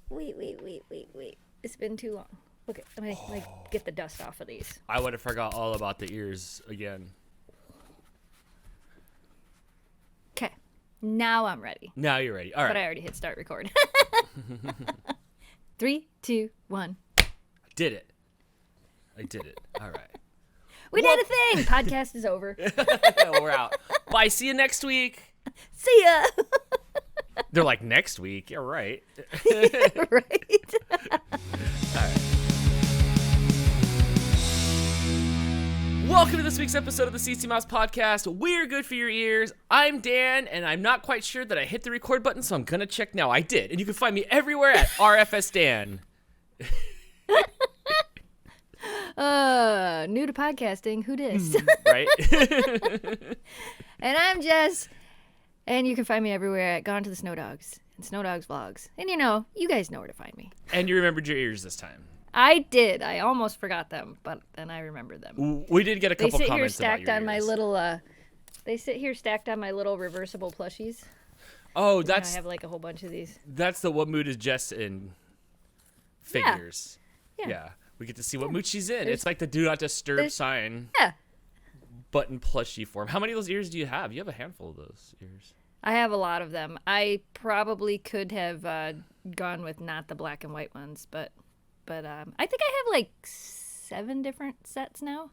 wait. It's been too long. Okay, I'm going to get the dust off of these. I would have forgot all about the ears again. Okay, now I'm ready. Now you're ready. All right. But I already hit start record. 3, 2, 1. I did it. All right. We did a thing. Podcast is over. We're out. Bye. See you next week. See ya. They're like, next week? Yeah, right. Yeah, right. All right. Welcome to this week's episode of the CCMouse Podcast. We're good for your ears. I'm Dan, and I'm not quite sure that I hit the record button, so I'm going to check now. I did. And you can find me everywhere at RFS Dan. New to podcasting. Who dis? Right? And I'm Jess. And you can find me everywhere at Gone to the Snow Dogs and Snow Dogs Vlogs. And you guys know where to find me. And you remembered your ears this time. I did. I almost forgot them, but then I remembered them. We did get a couple comments about your ears. They sit here stacked on my little reversible plushies. Oh, that's... I have like a whole bunch of these. That's the What Mood Is Jess In figures. Yeah. We get to see what mood she's in. It's like the Do Not Disturb sign. Yeah. Button plushie form. How many of those ears do you have? You have a handful of those ears. I have a lot of them. I probably could have gone with not the black and white ones, but I think I have like 7 different sets now.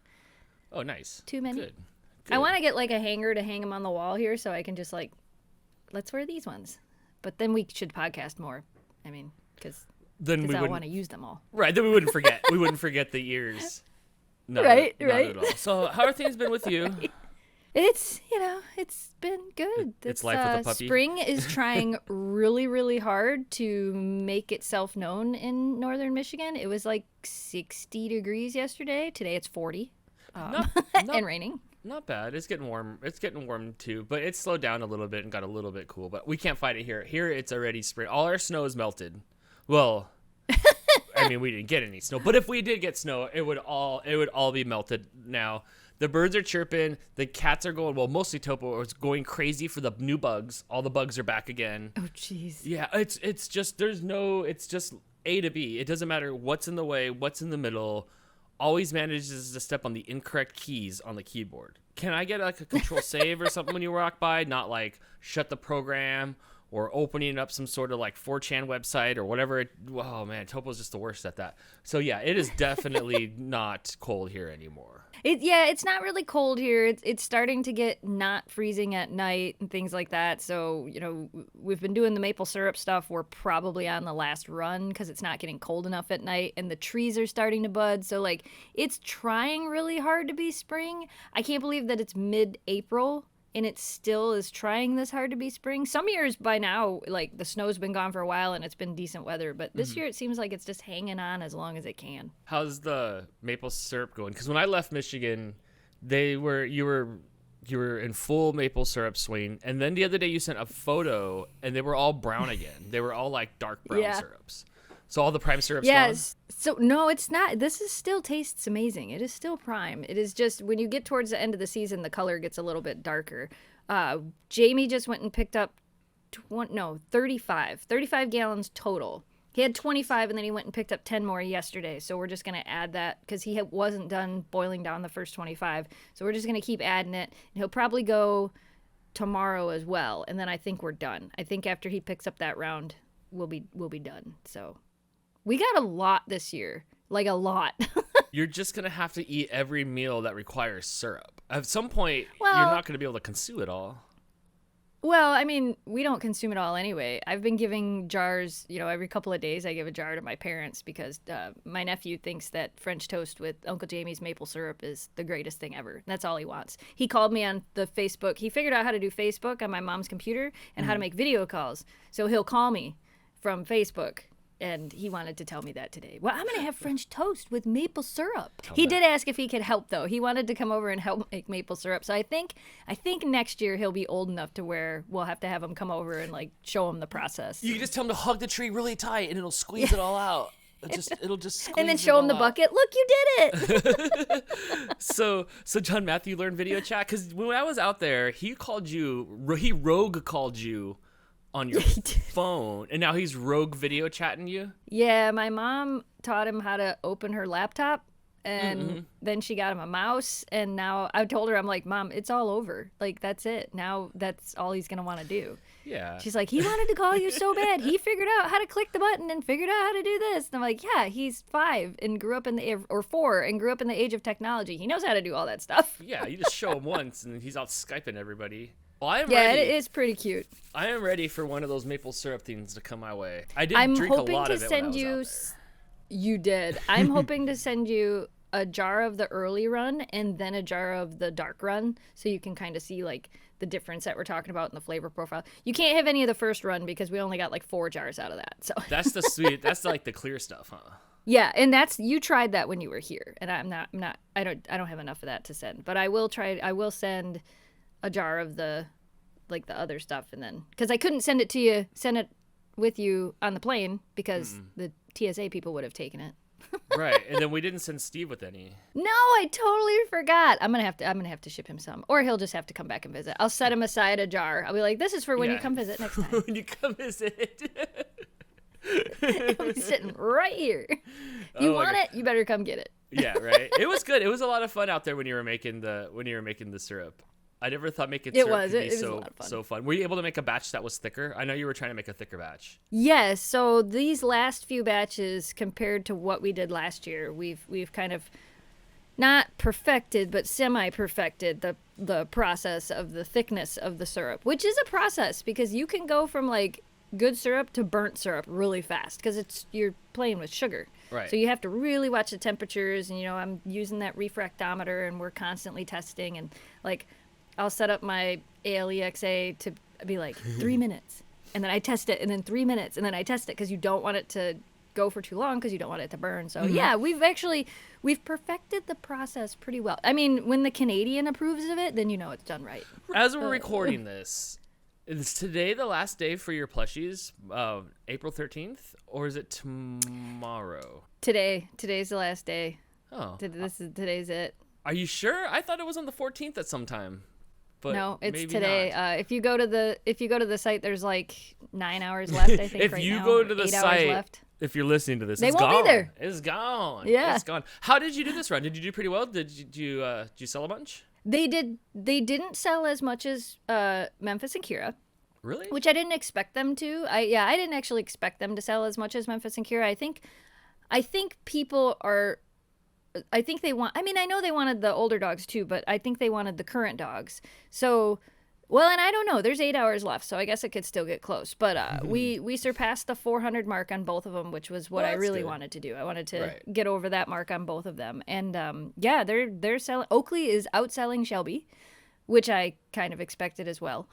Oh, nice. Too many. Good. I want to get like a hanger to hang them on the wall here so I can just like, let's wear these ones. But then we should podcast more. I mean, because I want to use them all. Right. Then we wouldn't forget. We wouldn't forget the ears. No, right. Not at all. So how are things been with you? Right. It's been good. It's life with a puppy. Spring is trying really, really hard to make itself known in northern Michigan. It was like 60 degrees yesterday. Today it's 40 and raining. Not bad. It's getting warm. It's getting warm too, but it's slowed down a little bit and got a little bit cool. But we can't fight it here. Here it's already spring. All our snow is melted. Well, I mean, we didn't get any snow, but if we did get snow, it would all be melted now. The birds are chirping. The cats are going, well, mostly Topo is going crazy for the new bugs. All the bugs are back again. Oh, jeez. Yeah, it's just A to B. It doesn't matter what's in the way, what's in the middle. Always manages to step on the incorrect keys on the keyboard. Can I get like a control save or something when you walk by? Not like shut the program or opening up some sort of like 4chan website or whatever. Oh man, Topo's just the worst at that. So yeah, it is definitely not cold here anymore. It's not really cold here. It's starting to get not freezing at night and things like that. So, we've been doing the maple syrup stuff. We're probably on the last run because it's not getting cold enough at night and the trees are starting to bud. So like it's trying really hard to be spring. I can't believe that it's mid-April and it still is trying this hard to be spring. Some years by now, like the snow's been gone for a while and it's been decent weather, but this year it seems like it's just hanging on as long as it can. How's the maple syrup going? Because when I left Michigan, you were in full maple syrup swing, and then the other day you sent a photo and they were all brown again. They were all like dark brown syrups. So all the prime syrup's yes. So no, it's not. This is still tastes amazing. It is still prime. It is just when you get towards the end of the season, the color gets a little bit darker. Jamie just went and picked up 35 gallons total. He had 25 and then he went and picked up 10 more yesterday. So we're just going to add that because he wasn't done boiling down the first 25. So we're just going to keep adding it. And he'll probably go tomorrow as well. And then I think we're done. I think after he picks up that round, we'll be done. So we got a lot this year, like a lot. You're just going to have to eat every meal that requires syrup. At some point, you're not going to be able to consume it all. Well, I mean, we don't consume it all anyway. I've been giving jars, every couple of days I give a jar to my parents because my nephew thinks that French toast with Uncle Jamie's maple syrup is the greatest thing ever. That's all he wants. He called me on the Facebook. He figured out how to do Facebook on my mom's computer and how to make video calls. So he'll call me from Facebook. And he wanted to tell me that today. Well, I'm going to have French toast with maple syrup. He did ask if he could help, though. He wanted to come over and help make maple syrup. So I think next year he'll be old enough to where we'll have to have him come over and like show him the process. You can just tell him to hug the tree really tight, and it'll squeeze it all out. It'll just squeeze and then show him the bucket. Look, you did it. So John Matthew learned video chat because when I was out there, he rogue called you on your phone, and now he's rogue video chatting you. Yeah, my mom taught him how to open her laptop, and then she got him a mouse, and now I told her, I'm like, Mom, it's all over. Like, that's it. Now that's all he's going to want to do. Yeah. She's like, he wanted to call you so bad. He figured out how to click the button and figured out how to do this. And I'm like, yeah, he's 5 and grew up in the, or 4 and grew up in the age of technology. He knows how to do all that stuff. Yeah, you just show him once, and he's out Skyping everybody. Well, I am Yeah, ready. it is pretty cute. I am ready for one of those maple syrup things to come my way. I did drink a lot of it when I was out there. You did. I'm hoping to send you a jar of the early run and then a jar of the dark run, so you can kind of see like the difference that we're talking about in the flavor profile. You can't have any of the first run because we only got like 4 jars out of that. So that's the sweet. That's like the clear stuff, huh? Yeah, and you tried that when you were here, and I don't have enough of that to send, but I will send a jar of the other stuff, and then because I couldn't send it with you on the plane because the TSA people would have taken it. Right, and then we didn't send Steve with any. No, I totally forgot. I'm gonna have to ship him some, or he'll just have to come back and visit. I'll set him aside a jar. I'll be like, "This is for when you come visit next time." When you come visit, I'm sitting right here. You want it? You better come get it. Yeah, right. It was good. It was a lot of fun out there when you were making the syrup. I never thought making syrup could be so fun. Were you able to make a batch that was thicker? I know you were trying to make a thicker batch. Yes. So these last few batches, compared to what we did last year, we've kind of not perfected, but semi-perfected the process of the thickness of the syrup, which is a process because you can go from like good syrup to burnt syrup really fast because you're playing with sugar. Right. So you have to really watch the temperatures, and I'm using that refractometer, and we're constantly testing, and like I'll set up my ALEXA to be like 3 minutes, and then I test it, and then 3 minutes, and then I test it because you don't want it to go for too long because you don't want it to burn. So yeah, we've perfected the process pretty well. I mean, when the Canadian approves of it, then it's done right. As we're recording this, is today the last day for your plushies, April 13th, or is it tomorrow? Today's the last day. Oh, today's it. Are you sure? I thought it was on the 14th at some time. But no, it's maybe today. Not. If you go to the site, there's like 9 hours left. I think. If you go to the site, if you're listening to this, they it's won't gone. be there. It's gone. Yeah, it's gone. How did you do this run? Did you do pretty well? Did you sell a bunch? They did. They didn't sell as much as Memphis and Kira. Really? Which I didn't expect them to. I didn't actually expect them to sell as much as Memphis and Kira. I think people are. I think they want. I mean, I know they wanted the older dogs too, but I think they wanted the current dogs. So, well, and I don't know. There's 8 hours left, so I guess it could still get close. But we surpassed the 400 mark on both of them, which was what I really wanted to do. I wanted to get over that mark on both of them, and yeah, they're selling. Oakley is outselling Shelby, which I kind of expected as well.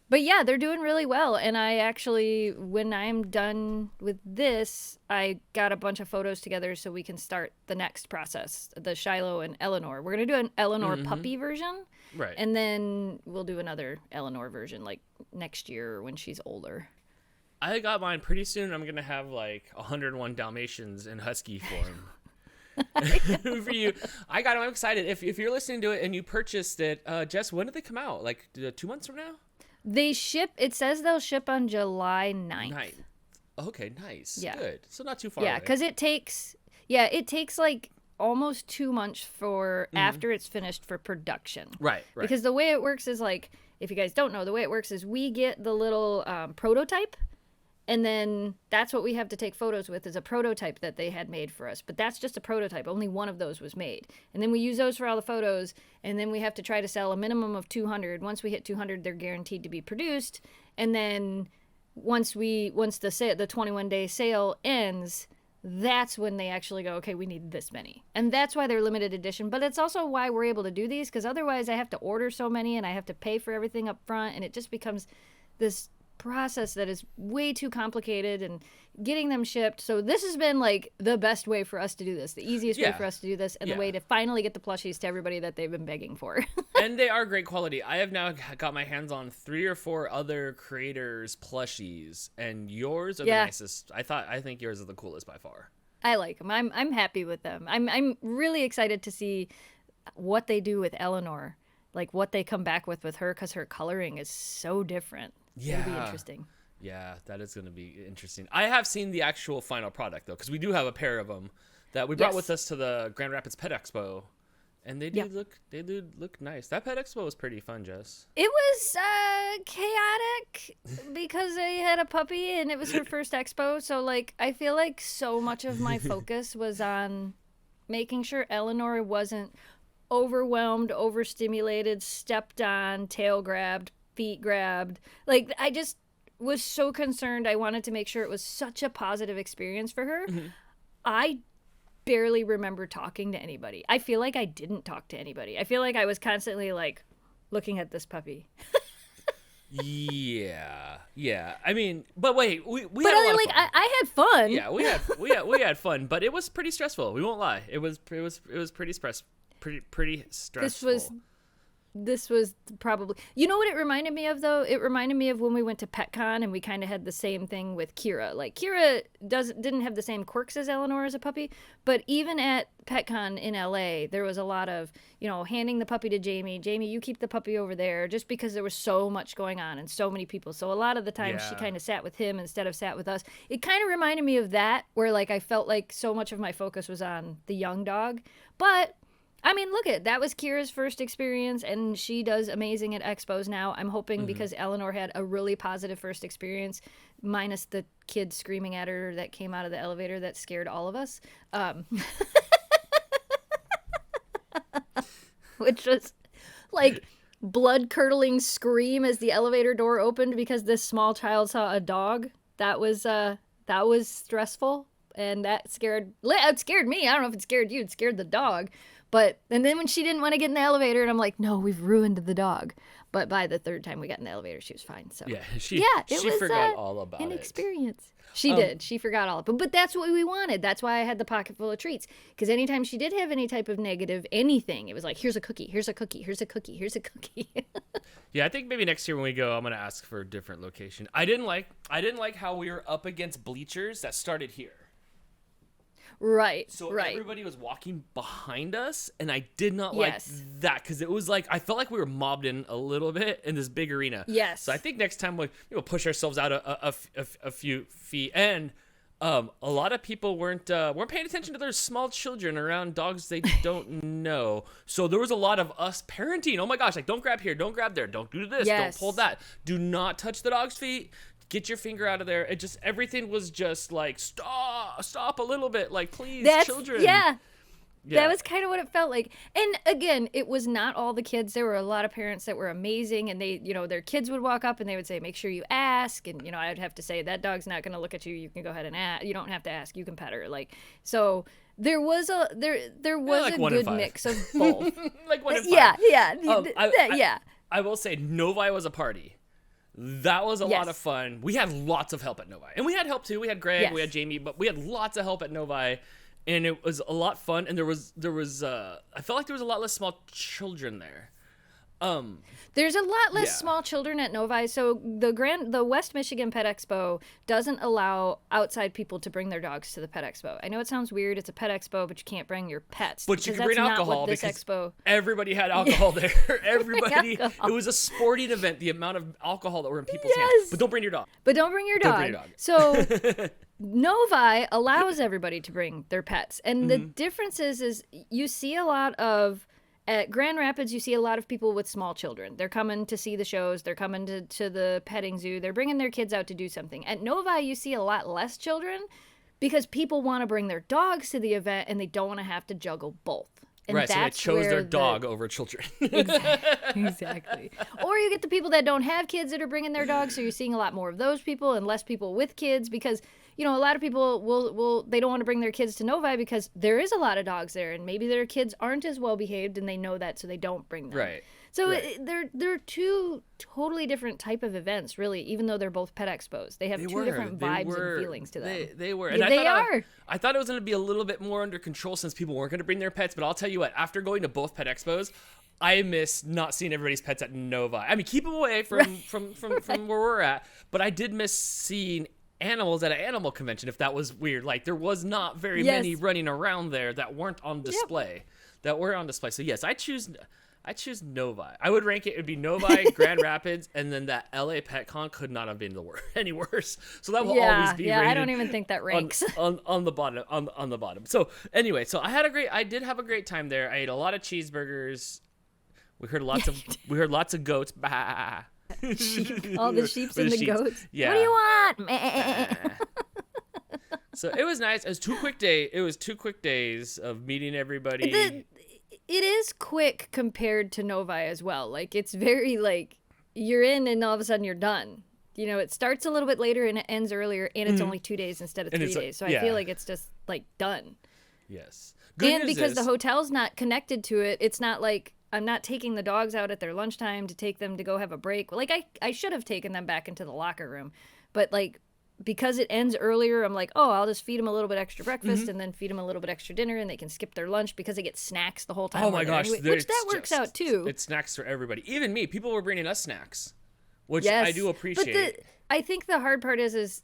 But yeah, they're doing really well. And I actually, when I'm done with this, I got a bunch of photos together so we can start the next process, the Shiloh and Eleanor. We're going to do an Eleanor puppy version. Right. And then we'll do another Eleanor version like next year when she's older. I got mine pretty soon. I'm going to have like 101 Dalmatians in Husky form. For you. I'm excited. If you're listening to it and you purchased it, Jess, when did they come out? Like 2 months from now? They ship, it says they'll ship on July 9th. Okay, nice. Yeah. Good. So not too far away. Yeah, because it takes like almost 2 months for after it's finished for production. Right. Because the way it works is like, if you guys don't know, the way it works is we get the little prototype, and then that's what we have to take photos with is a prototype that they had made for us. But that's just a prototype. Only one of those was made. And then we use those for all the photos, and then we have to try to sell a minimum of 200. Once we hit 200, they're guaranteed to be produced. And then once the 21-day sale ends, that's when they actually go, okay, we need this many. And that's why they're limited edition. But it's also why we're able to do these, because otherwise I have to order so many and I have to pay for everything up front, and it just becomes this process that is way too complicated and getting them shipped. So this has been like the best way for us to do this, the easiest way for us to do this, and the way to finally get the plushies to everybody that they've been begging for. And they are great quality. I have now got my hands on 3 or 4 other creators' plushies, and yours are the nicest. I think yours are the coolest by far. I like them. I'm happy with them. I'm really excited to see what they do with Eleanor, like what they come back with her, because her coloring is so different. It'll be interesting. Yeah, that is going to be interesting. I have seen the actual final product though, because we do have a pair of them that we brought with us to the Grand Rapids Pet Expo, and they do look nice. That Pet Expo was pretty fun, Jess. It was chaotic because I had a puppy and it was her first expo. So like, I feel like so much of my focus was on making sure Eleanor wasn't overwhelmed, overstimulated, stepped on, tail grabbed, feet grabbed. Like, I just was so concerned. I wanted to make sure it was such a positive experience for her. Mm-hmm. I barely remember talking to anybody. I feel like I didn't talk to anybody. I feel like I was constantly like looking at this puppy. Yeah. I mean, but wait, we but had a lot like of fun. I had fun. Yeah, we had fun, but it was pretty stressful. We won't lie. It was pretty stressful. This was probably, you know what it reminded me of though? It reminded me of when we went to PetCon and we kind of had the same thing with Kira. Like Kira didn't have the same quirks as Eleanor as a puppy, but even at PetCon in LA, there was a lot of, handing the puppy to Jamie. Jamie, you keep the puppy over there, just because there was so much going on and so many people. So a lot of the time she kind of sat with him instead of sat with us. It kind of reminded me of that, where like I felt like so much of my focus was on the young dog. But I mean, that was Kira's first experience, and she does amazing at expos now. I'm hoping because Eleanor had a really positive first experience, minus the kid screaming at her that came out of the elevator that scared all of us. Which was like blood-curdling scream as the elevator door opened because this small child saw a dog. That was stressful, and it scared me. I don't know if it scared you. It scared the dog. And then when she didn't want to get in the elevator, and I'm like, no, we've ruined the dog. But by the third time we got in the elevator, she was fine. So she was forgot all about an experience. She did. She forgot all of it. But that's what we wanted. That's why I had the pocket full of treats. Because anytime she did have any type of negative anything, it was like, here's a cookie, here's a cookie, here's a cookie, here's a cookie. Yeah, I think maybe next year when we go, I'm gonna ask for a different location. I didn't like how we were up against bleachers that started here. Right. So everybody was walking behind us, and I did not like that, because it was like I felt like we were mobbed in a little bit in this big arena. Yes. So I think next time we'll push ourselves out a few feet. And a lot of people weren't paying attention to their small children around dogs they don't know. So there was a lot of us parenting. Oh my gosh! Like, don't grab here, don't grab there, don't do this, don't pull that, do not touch the dog's feet. Get your finger out of there. Everything was just like, stop a little bit. Like, please, children. Yeah. That was kind of what it felt like. And again, it was not all the kids. There were a lot of parents that were amazing, and they, their kids would walk up and they would say, make sure you ask. And, I'd have to say, that dog's not going to look at you. You can go ahead and ask. You don't have to ask. You can pet her. Like, so there was a good mix of both. Like 1 in 5. Yeah. I will say Novi was a party. That was a lot of fun. We had lots of help at Novi. And we had help too. We had Greg, we had Jamie, but we had lots of help at Novi. And it was a lot fun. And there was I felt like there was a lot less small children there. There's a lot less small children at Novi. So the West Michigan Pet Expo doesn't allow outside people to bring their dogs to the Pet Expo. I know it sounds weird. It's a pet expo, but you can't bring your pets. But you can bring alcohol because everybody had alcohol there. Everybody. It was a sporting event, the amount of alcohol that were in people's hands. But don't bring your dog. So Novi allows everybody to bring their pets. And the difference is you see a lot of, at Grand Rapids, you see a lot of people with small children. They're coming to see the shows. They're coming to the petting zoo. They're bringing their kids out to do something. At Novi, you see a lot less children because people want to bring their dogs to the event and they don't want to have to juggle both. And right, so they chose their dog over children. Exactly. Or you get the people that don't have kids that are bringing their dogs, so you're seeing a lot more of those people and less people with kids because, a lot of people they don't want to bring their kids to Novi because there is a lot of dogs there and maybe their kids aren't as well behaved and they know that, so they don't bring them. Right. So they're two totally different type of events, really, even though they're both pet expos. They have two different vibes and feelings to them. They were. And they are. I thought it was going to be a little bit more under control since people weren't going to bring their pets, but I'll tell you what, after going to both pet expos, I miss not seeing everybody's pets at Novi. I mean, keep them away from where we're at, but I did miss seeing animals at an animal convention, if that was weird. Like, there was not very many running around there that weren't on display. So yes, I choose Novi. I would rank it. It'd be Novi, Grand Rapids, and then that LA PetCon could not have been any worse. So that will always be rated. I don't even think that ranks on the bottom. On the bottom. So anyway, so I did have a great time there. I ate a lot of cheeseburgers. We heard lots of goats. Bah. Sheep, all the sheeps and the goats. Yeah. What do you want? So it was nice. It was 2 quick days of meeting everybody. It is quick compared to Novi as well. Like, it's very, like, you're in and all of a sudden you're done. You know, it starts a little bit later and it ends earlier, and it's only 2 days instead of 3 days. So I feel like it's just, like, done. Yes. And because the hotel's not connected to it, it's not like I'm not taking the dogs out at their lunchtime to take them to go have a break. Like, I should have taken them back into the locker room. But, like, because it ends earlier, I'm like, oh, I'll just feed them a little bit extra breakfast and then feed them a little bit extra dinner, and they can skip their lunch because they get snacks the whole time. Oh my gosh, anyway, which that works out too. It's snacks for everybody. Even me, people were bringing us snacks, which I do appreciate. But I think the hard part is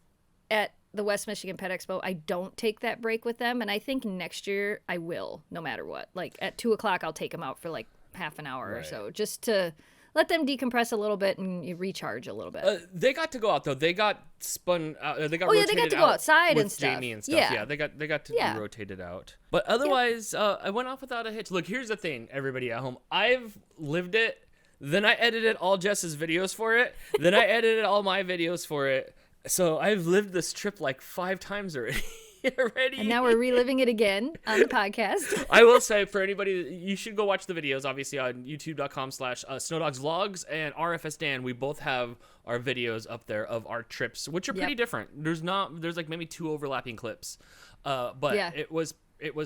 at the West Michigan Pet Expo, I don't take that break with them, and I think next year I will, no matter what. Like at 2:00, I'll take them out for like half an hour or so, just to let them decompress a little bit and you recharge a little bit. They got to go out though. They got spun out. They got they got to go outside with and stuff. Jamie and stuff. Yeah, they got to be rotated out. But otherwise, I went off without a hitch. Look, here's the thing, everybody at home. I've lived it. Then I edited all Jess's videos for it. Then I edited all my videos for it. So I've lived this trip like 5 times already. And now we're reliving it again on the podcast. I will say, for anybody, you should go watch the videos, obviously, on youtube.com/snowdogsvlogs and RFS Dan. We both have our videos up there of our trips, which are pretty different. There's like maybe 2 overlapping clips. But it was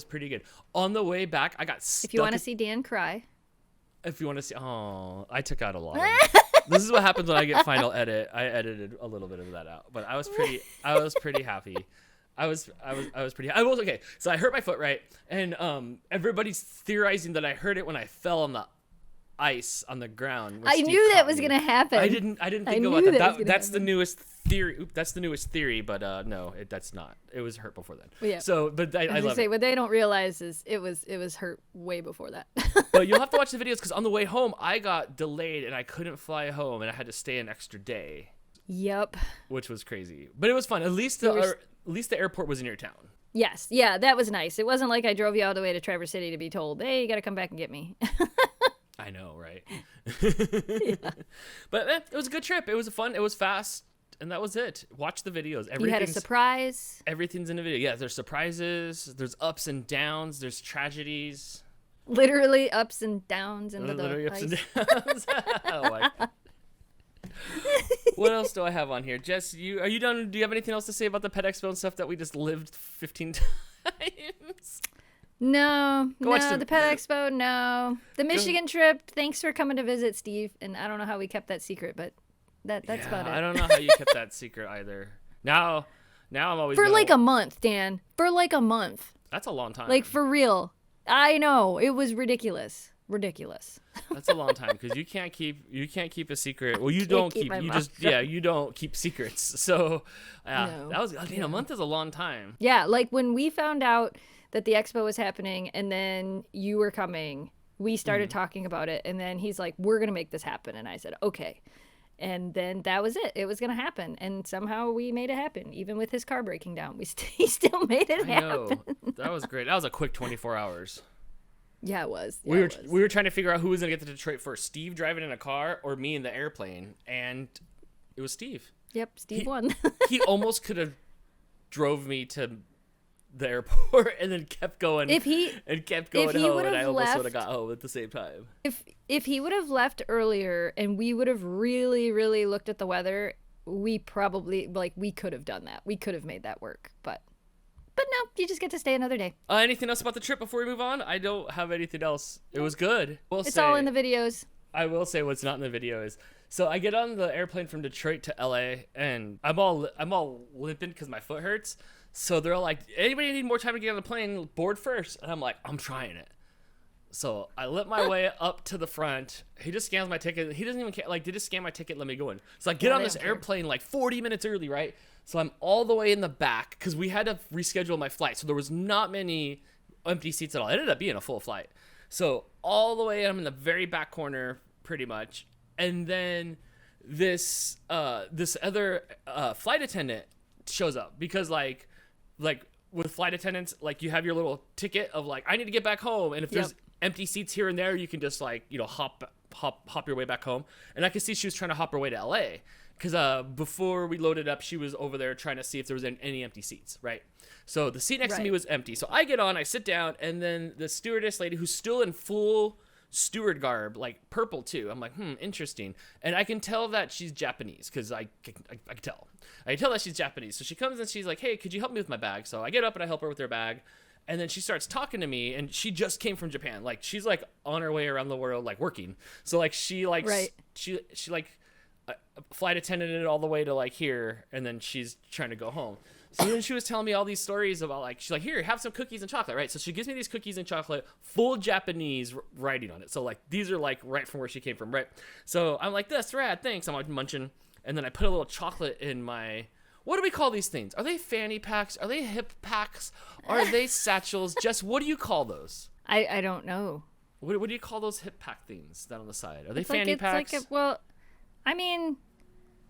pretty good. On the way back, I got stuck. If you want to see Dan cry. If you want to see, I took out a lot. This is what happens when I get final edit. I edited a little bit of that out, but I was pretty happy. I was pretty. Okay. So I hurt my foot, right, and everybody's theorizing that I hurt it when I fell on the ice on the ground. I knew that was gonna happen. I didn't think about that. That's the newest theory. That's the newest theory, but no, that's not. It was hurt before then. Yeah. So, but I love it. What they don't realize is it was hurt way before that. But you'll have to watch the videos because on the way home I got delayed and I couldn't fly home and I had to stay an extra day. Yep. Which was crazy, but it was fun. At least the airport was in your town. Yes. Yeah, that was nice. It wasn't like I drove you all the way to Traverse City to be told, hey, you got to come back and get me. I know, right? But it was a good trip. It was fun. It was fast. And that was it. Watch the videos. You had a surprise. Everything's in the video. Yeah, there's surprises. There's ups and downs. There's tragedies. Literally ups and downs into the ups and downs. Oh my God. What else do I have on here? Jess, are you done? Do you have anything else to say about the Pet Expo and stuff that we just lived 15 times? No, the Pet Expo, no. The Michigan trip, thanks for coming to visit, Steve. And I don't know how we kept that secret, but that's about it. I don't know how you kept that secret either. Now I'm always for like a month, Dan. For like a month. That's a long time. Like for real. I know, it was ridiculous. That's a long time because you can't keep a secret. Well, you don't keep secrets. So that was a month is a long time. Yeah, like when we found out that the expo was happening and then you were coming, we started talking about it, and then he's like, we're gonna make this happen, and I said okay, and then that was it was gonna happen, and somehow we made it happen. Even with his car breaking down, he still made it happen. I know. That was great. That was a quick 24 hours. Yeah, it was. We were trying to figure out who was gonna get to Detroit first, Steve driving in a car or me in the airplane, and it was Steve. Yep, Steve won. He almost could have drove me to the airport and then kept going home, and I almost would have got home at the same time. If he would have left earlier and we would have really, really looked at the weather, we probably we could have done that. We could have made that work, but no, you just get to stay another day. Anything else about the trip before we move on? I don't have anything else. It was good. It's all in the videos. I will say what's not in the video is, so I get on the airplane from Detroit to LA and I'm all limping because my foot hurts. So they're like, anybody need more time to get on the plane, board first. And I'm like, I'm trying it. So I limp my way up to the front. He just scans my ticket. He doesn't even care. Like, they just scan my ticket, let me go in. So I get on this airplane like 40 minutes early, right? So I'm all the way in the back because we had to reschedule my flight. So there was not many empty seats at all. It ended up being a full flight. So all the way. I'm in the very back corner, pretty much. And then this other flight attendant shows up because like with flight attendants, like you have your little ticket of like, I need to get back home. And if there's empty seats here and there, you can just like, you know, hop your way back home. And I could see she was trying to hop her way to LA because before we loaded up, she was over there trying to see if there was any empty seats, right? So the seat next to me was empty. So I get on, I sit down, and then the stewardess lady, who's still in full steward garb, like purple too. I'm like, interesting. And I can tell that she's Japanese because I can tell. I can tell that she's Japanese. So she comes and she's like, hey, could you help me with my bag? So I get up and I help her with her bag. And then she starts talking to me, and she just came from Japan. Like, she's like on her way around the world, like working. So like she like she like flight attended it all the way to like here, and then she's trying to go home. So then she was telling me all these stories about like, she's like, here, have some cookies and chocolate, right? So she gives me these cookies and chocolate, full Japanese writing on it. So like, these are like right from where she came from, right? So I'm like, that's rad, thanks. I'm like munching. And then I put a little chocolate in my, what do we call these things? Are they fanny packs? Are they hip packs? Are they satchels? Jess, what do you call those? I don't know. What do you call those hip pack things down on the side? Are they It's fanny packs? Well, I mean,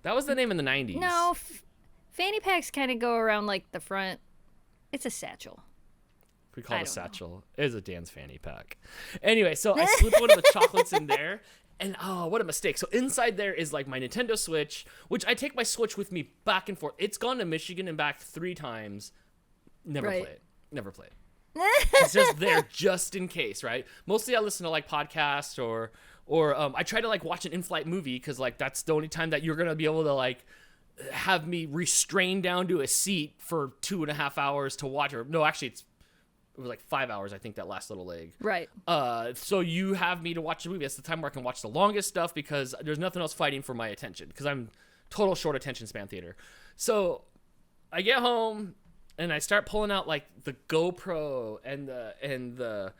that was the name in the 90s. no, fanny packs kind of go around like the front. It's a satchel. We call it a satchel. It is a Dan's fanny pack. Anyway, so I slip one of the chocolates in there. And oh, what a mistake. So inside there is like my Nintendo Switch, which I take my Switch with me back and forth. It's gone to Michigan and back 3 times. Never play it. Never play it. It's just there just in case, right? Mostly I listen to like podcasts or I try to like watch an in-flight movie because like that's the only time that you're going to be able to like have me restrained down to a seat for 2.5 hours to watch. Or no, actually it was like 5 hours, I think, that last little leg. Right. So you have me to watch the movie. That's the time where I can watch the longest stuff because there's nothing else fighting for my attention because I'm total short attention span theater. So I get home and I start pulling out like the GoPro and the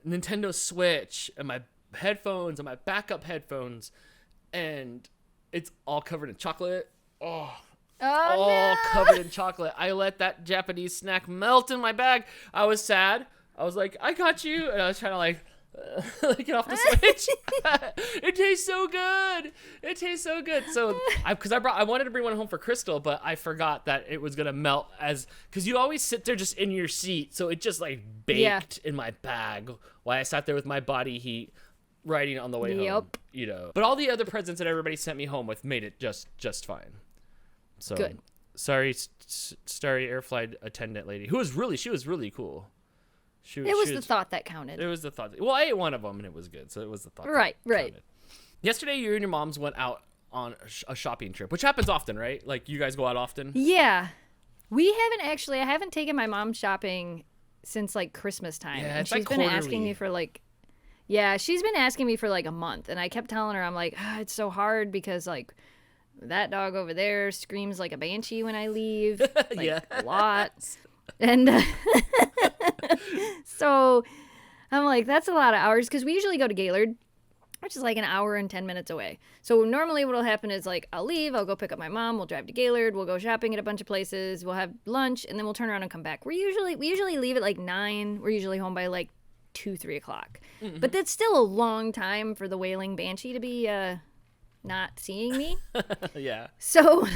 Nintendo Switch and my headphones and my backup headphones, and it's all covered in chocolate. All covered in chocolate. I let that Japanese snack melt in my bag. I was sad. I was like, I got you. And I was trying to like get off the Switch. It tastes so good. It tastes so good. So I wanted to bring one home for Crystal, but I forgot that it was going to melt because you always sit there just in your seat. So it just like baked in my bag while I sat there with my body heat riding on the way home, you know. But all the other presents that everybody sent me home with made it just fine. So good. Sorry, starry air flight attendant lady, she was really cool. It was the thought that counted. It was the thought. Well, I ate one of them and it was good, so it was the thought. Right. Counted. Yesterday, you and your moms went out on a shopping trip, which happens often, right? Like you guys go out often. Yeah, we haven't actually. I haven't taken my mom shopping since like Christmas time. Yeah, and it's she's like been quarterly. asking me for like. Yeah, she's been asking me for like a month, and I kept telling her, I'm like, it's so hard because like that dog over there screams like a banshee when I leave, like a lot, and so I'm like, that's a lot of hours because we usually go to Gaylord, which is like an hour and 10 minutes away. So normally what'll happen is like I'll leave, I'll go pick up my mom, we'll drive to Gaylord, we'll go shopping at a bunch of places, we'll have lunch, and then we'll turn around and come back. We usually leave at like 9. We're usually home by like 2-3 o'clock. Mm-hmm. But that's still a long time for the wailing banshee to be not seeing me. Yeah. So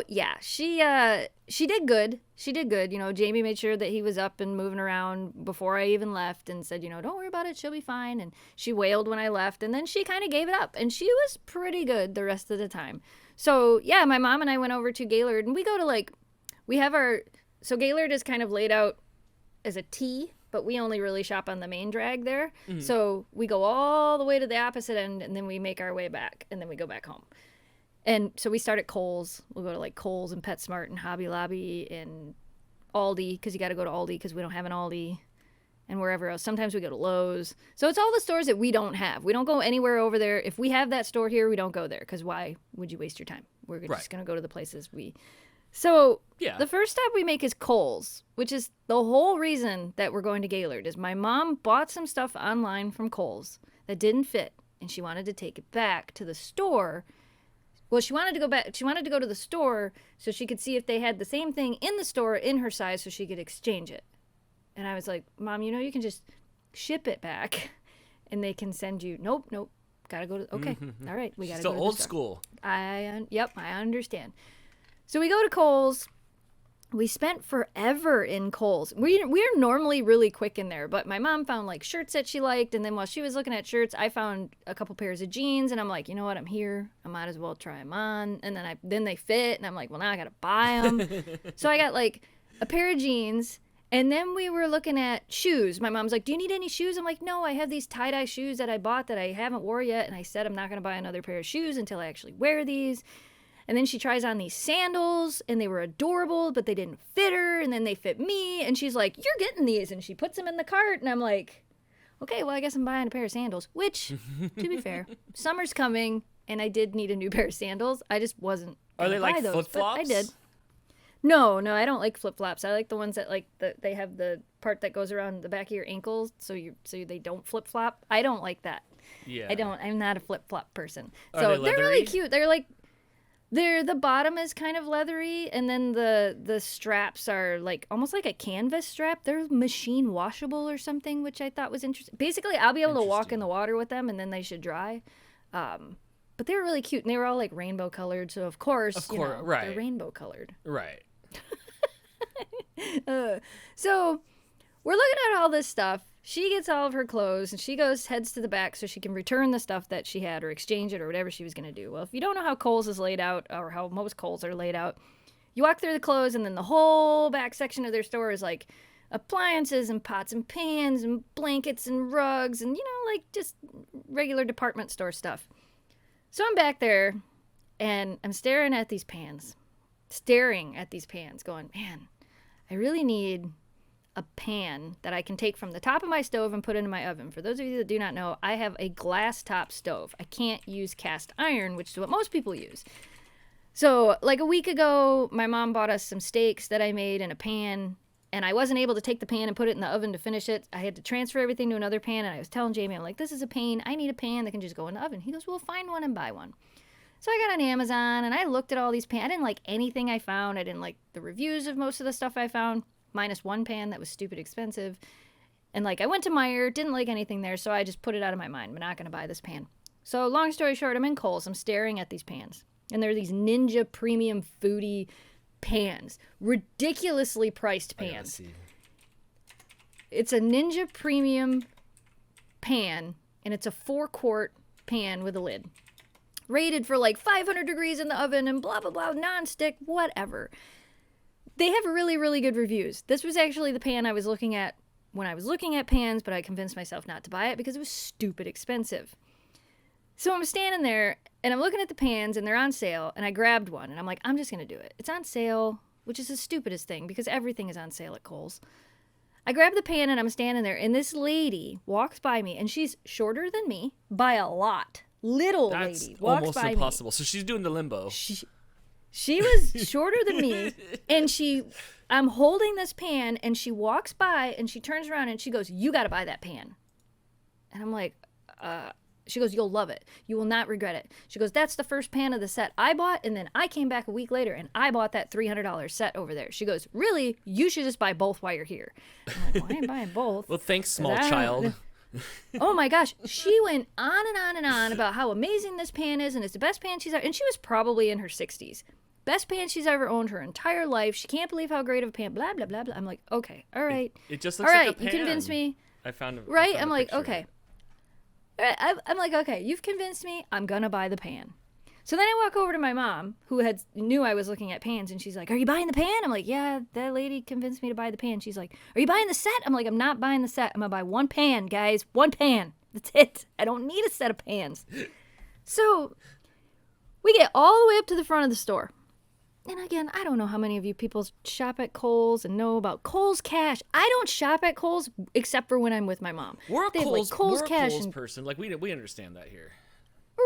yeah, she did good. She did good. You know, Jamie made sure that he was up and moving around before I even left and said, you know, don't worry about it, she'll be fine. And she wailed when I left, and then she kind of gave it up, and she was pretty good the rest of the time. So yeah, my mom and I went over to Gaylord, and we go to like, so Gaylord is kind of laid out as a T, but we only really shop on the main drag there. Mm-hmm. So we go all the way to the opposite end, and then we make our way back, and then we go back home. And so we start at Kohl's. We'll go to like Kohl's and PetSmart and Hobby Lobby and Aldi, because you got to go to Aldi because we don't have an Aldi, and wherever else. Sometimes we go to Lowe's. So it's all the stores that we don't have. We don't go anywhere over there. If we have that store here, we don't go there because why would you waste your time? We're just going to go to the places we... So the first stop we make is Kohl's, which is the whole reason that we're going to Gaylord, is my mom bought some stuff online from Kohl's that didn't fit, and she wanted to take it back to the store. Well, she wanted to go back. She wanted to go to the store so she could see if they had the same thing in the store in her size so she could exchange it. And I was like, Mom, you know, you can just ship it back. and they can send you, nope, gotta go to, okay, all right, we gotta go Still to old school. Yep, I understand. So we go to Kohl's. We spent forever in Kohl's. We're normally really quick in there, but my mom found like shirts that she liked, and then while she was looking at shirts, I found a couple pairs of jeans, and I'm like, you know what, I'm here, I might as well try them on. And then they fit, and I'm like, well, now I gotta buy them. So I got like a pair of jeans, and then we were looking at shoes. My mom's like, do you need any shoes? I'm like, no, I have these tie-dye shoes that I bought that I haven't wore yet, and I said I'm not gonna buy another pair of shoes until I actually wear these. And then she tries on these sandals, and they were adorable, but they didn't fit her, and then they fit me, and she's like, you're getting these, and she puts them in the cart, and I'm like, okay, well, I guess I'm buying a pair of sandals, which, to be fair, summer's coming, and I did need a new pair of sandals. I just wasn't Are they like flip-flops? I did. No, I don't like flip-flops. I like the ones that they have the part that goes around the back of your ankles, so they don't flip-flop. I don't like that. Yeah. I'm not a flip-flop person. Are So they they're really leathery? cute. The bottom is kind of leathery, and then the straps are like almost like a canvas strap. They're machine washable or something, which I thought was interesting. Basically, I'll be able to walk in the water with them, and then they should dry. But they were really cute, and they were all like rainbow colored. So of course, right. they're rainbow colored. Right. So we're looking at all this stuff. She gets all of her clothes, and she heads to the back so she can return the stuff that she had or exchange it or whatever she was going to do. Well, if you don't know how Kohl's is laid out or how most Kohl's are laid out, you walk through the clothes, and then the whole back section of their store is like appliances and pots and pans and blankets and rugs and, like just regular department store stuff. So I'm back there, and I'm staring at these pans, going, man, I really need a pan that I can take from the top of my stove and put into my oven. For those of you that do not know, I have a glass top stove. I can't use cast iron, which is what most people use. So like a week ago, my mom bought us some steaks that I made in a pan, and I wasn't able to take the pan and put it in the oven to finish it. I had to transfer everything to another pan, and I was telling Jamie, I'm like, this is a pain. I need a pan that can just go in the oven. He goes, well, find one and buy one. So I got on Amazon, and I looked at all these pans. I didn't like anything I found. I didn't like the reviews of most of the stuff I found, minus one pan that was stupid expensive. And I went to Meijer, didn't like anything there, so I just put it out of my mind. I'm not going to buy this pan. So long story short, I'm in Kohl's. I'm staring at these pans. And they're these Ninja Premium Foodie pans. Ridiculously priced pans. It's a Ninja Premium pan, and it's a 4-quart pan with a lid. Rated for 500 degrees in the oven and blah, blah, blah, non-stick, whatever. They have really, really good reviews. This was actually the pan I was looking at when I was looking at pans, but I convinced myself not to buy it because it was stupid expensive. So I'm standing there, and I'm looking at the pans, and they're on sale, and I grabbed one, and I'm like, I'm just going to do it. It's on sale, which is the stupidest thing because everything is on sale at Kohl's. I grab the pan, and I'm standing there, and this lady walks by me, and she's shorter than me by a lot. Little lady walks by me. That's almost impossible. So she's doing the limbo. She was shorter than me, and I'm holding this pan, and she walks by, and she turns around, and she goes, you got to buy that pan. And I'm like, she goes, you'll love it. You will not regret it. She goes, that's the first pan of the set I bought, and then I came back a week later, and I bought that $300 set over there. She goes, really? You should just buy both while you're here. I'm like, well, I ain't buying both. Well, thanks, small child. Oh my gosh, she went on and on and on about how amazing this pan is, and it's the best pan she's ever, and she was probably in her 60s. Best pan she's ever owned her entire life. She can't believe how great of a pan, blah, blah, blah, blah. I'm like, okay, all right. It just looks all like right, a pan. you convinced me. I found it. Right? I'm like, okay. All right, I'm like, okay, you've convinced me. I'm going to buy the pan. So then I walk over to my mom, who knew I was looking at pans, and she's like, are you buying the pan? I'm like, yeah, that lady convinced me to buy the pan. She's like, are you buying the set? I'm like, I'm not buying the set. I'm going to buy one pan, guys. One pan. That's it. I don't need a set of pans. So we get all the way up to the front of the store. And again, I don't know how many of you people shop at Kohl's and know about Kohl's Cash. I don't shop at Kohl's except for when I'm with my mom. We're a Kohl's Cash person. We understand that here.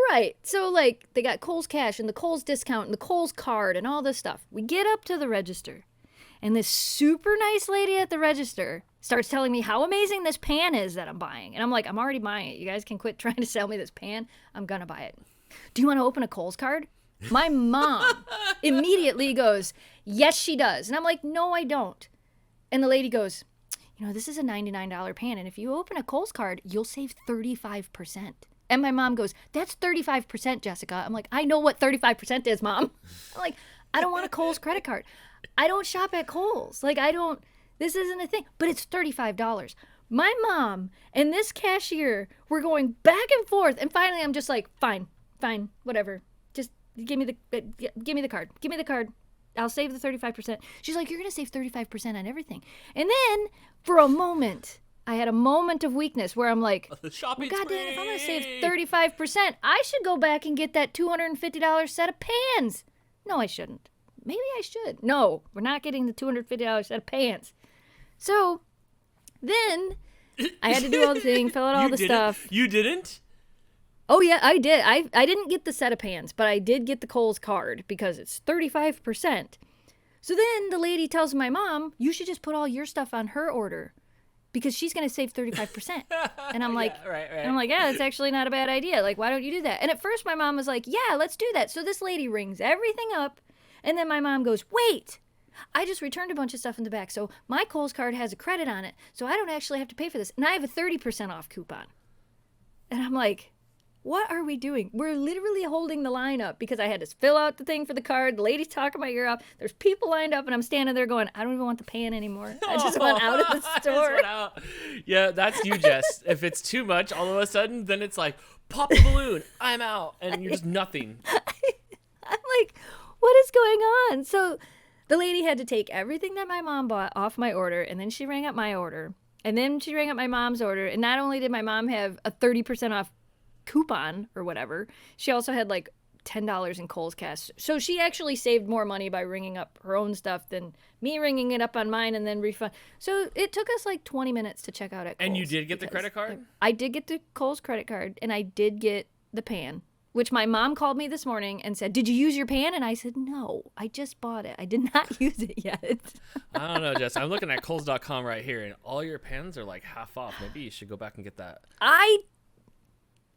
Right. So, they got Kohl's Cash and the Kohl's discount and the Kohl's card and all this stuff. We get up to the register, and this super nice lady at the register starts telling me how amazing this pan is that I'm buying. And I'm like, I'm already buying it. You guys can quit trying to sell me this pan. I'm going to buy it. Do you want to open a Kohl's card? My mom immediately goes, yes, she does. And I'm like, no, I don't. And the lady goes, this is a $99 pan, and if you open a Kohl's card, you'll save 35%. And my mom goes, that's 35%, Jessica. I'm like, I know what 35% is, Mom. I'm like, I don't want a Kohl's credit card. I don't shop at Kohl's. Like, this isn't a thing. But it's $35. My mom and this cashier were going back and forth. And finally, I'm just like, fine, whatever. Just give me the card. Give me the card. I'll save the 35%. She's like, you're going to save 35% on everything. And then for a moment, I had a moment of weakness where I'm like, the shopping God spree. damn, if I'm going to save 35%, I should go back and get that $250 set of pans. No, I shouldn't. Maybe I should. No, we're not getting the $250 set of pans. So then I had to do all the thing, fill out all the stuff. You didn't? Oh, yeah, I did. I didn't get the set of pans, but I did get the Kohl's card because it's 35%. So then the lady tells my mom, you should just put all your stuff on her order because she's going to save 35%. And I'm like, right. And I'm like, yeah, that's actually not a bad idea. Like, why don't you do that? And at first my mom was like, yeah, let's do that. So this lady rings everything up. And then my mom goes, wait, I just returned a bunch of stuff in the back. So my Kohl's card has a credit on it. So I don't actually have to pay for this. And I have a 30% off coupon. And I'm like, what are we doing? We're literally holding the line up because I had to fill out the thing for the card. The lady's talking my ear off. There's people lined up and I'm standing there going, I don't even want the pan anymore. I just went out of the store. Yeah, that's you, Jess. If it's too much all of a sudden, then it's like, pop the balloon. I'm out. And you're just nothing. I'm like, what is going on? So the lady had to take everything that my mom bought off my order, and then she rang up my order, and then she rang up my mom's order, and not only did my mom have a 30% off coupon or whatever, she also had like $10 in Kohl's cash. So she actually saved more money by ringing up her own stuff than me ringing it up on mine and then refund. So it took us like 20 minutes to check out at Kohl's. And you did get the credit card? I did get the Kohl's credit card, and I did get the pan, which my mom called me this morning and said, did you use your pan? And I said, no, I just bought it. I did not use it yet. I don't know, Jess. I'm looking at Kohls.com right here, and all your pans are like half off. Maybe you should go back and get that. I